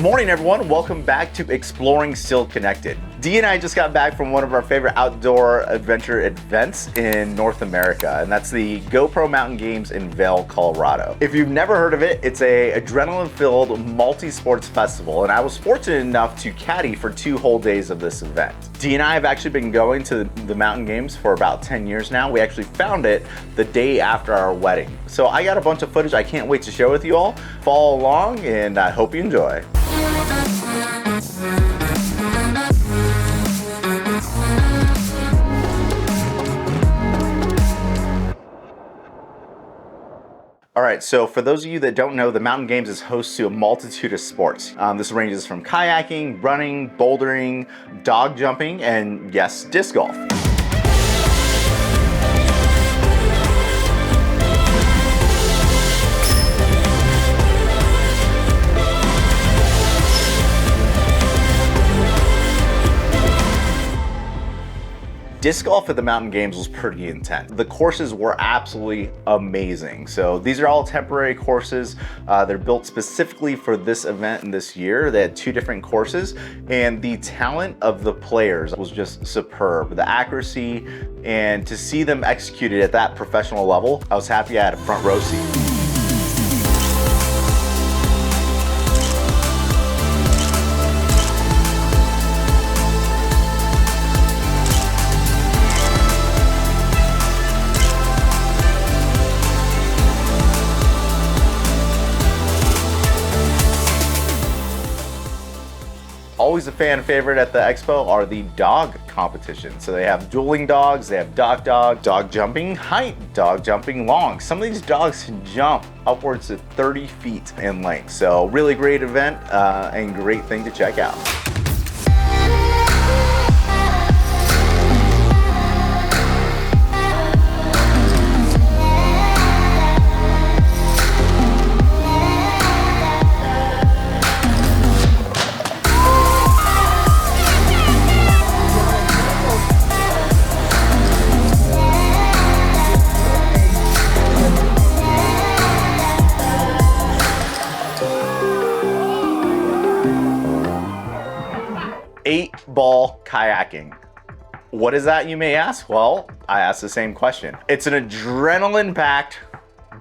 morning, everyone. Welcome back to Exploring Still Connected. Dee and I just got back from one of our favorite outdoor adventure events in North America, and that's the GoPro Mountain Games in Vail, Colorado. If you've never heard of it, it's a adrenaline-filled multi-sports festival, and I was fortunate enough to caddy for 2 whole days of this event. Dee and I have actually been going to the Mountain Games for about 10 years now. We actually found it the day after our wedding. So I got a bunch of footage I can't wait to share with you all. Follow along, and I hope you enjoy. All right, so for those of you that don't know, the Mountain Games is host to a multitude of sports. This ranges from kayaking, running, bouldering, dog jumping, and yes, disc golf. Disc golf at the Mountain Games was pretty intense. The courses were absolutely amazing. So these are all temporary courses. They're built specifically for this event and this year. They had 2 different courses, and the talent of the players was just superb. The accuracy, and to see them executed at that professional level, I was happy I had a front row seat. Always a fan favorite at the expo are the dog competitions. So they have dueling dogs, they have dog jumping height, dog jumping long. Some of these dogs can jump upwards of 30 feet in length. So really great event and great thing to check out. Ball Kayaking. What is that, you may ask? Well, I asked the same question. It's an adrenaline-packed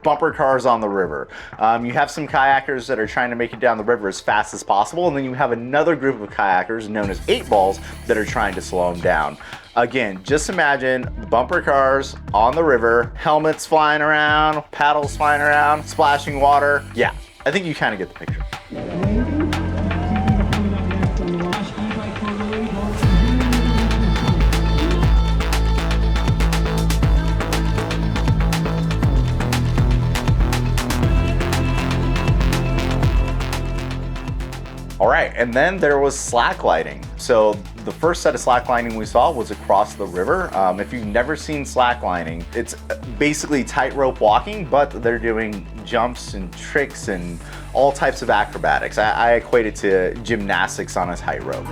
bumper cars on the river. You have some kayakers that are trying to make it down the river as fast as possible, and then you have another group of kayakers known as 8 balls that are trying to slow them down. Again, just imagine bumper cars on the river, helmets flying around, paddles flying around, splashing water. Yeah, I think you kind of get the picture. All right, and then there was slacklining. So the first set of slacklining we saw was across the river. If you've never seen slacklining, it's basically tightrope walking, but they're doing jumps and tricks and all types of acrobatics. I equate it to gymnastics on a tightrope.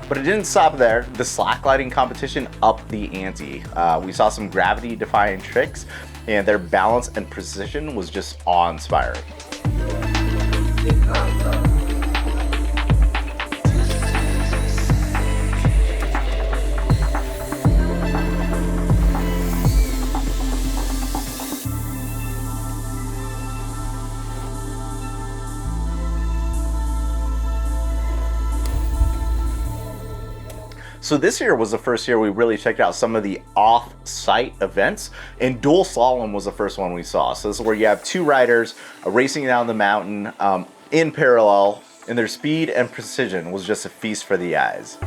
But it didn't stop there. The slacklining competition upped the ante. We saw some gravity-defying tricks, and their balance and precision was just awe-inspiring. So this year was the first year we really checked out some of the off-site events, and dual slalom was the first one we saw. So this is where you have 2 riders racing down the mountain in parallel, and their speed and precision was just a feast for the eyes.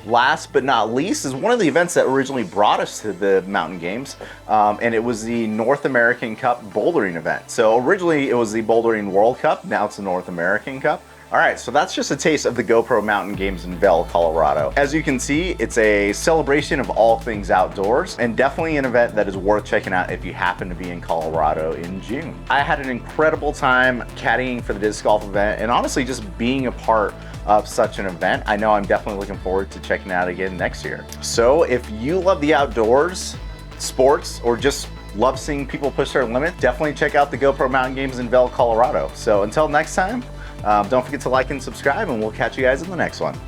Last but not least is one of the events that originally brought us to the Mountain Games, and it was the North American Cup bouldering event. So originally it was the Bouldering World Cup, now it's the North American Cup. All right, so that's just a taste of the GoPro Mountain Games in Vail, Colorado. As you can see, it's a celebration of all things outdoors, and definitely an event that is worth checking out if you happen to be in Colorado in June. I had an incredible time caddying for the disc golf event, and honestly just being a part of such an event. I know I'm definitely looking forward to checking it out again next year. So if you love the outdoors, sports, or just love seeing people push their limits, definitely check out the GoPro Mountain Games in Vail, Colorado. So until next time, don't forget to like and subscribe, and we'll catch you guys in the next one.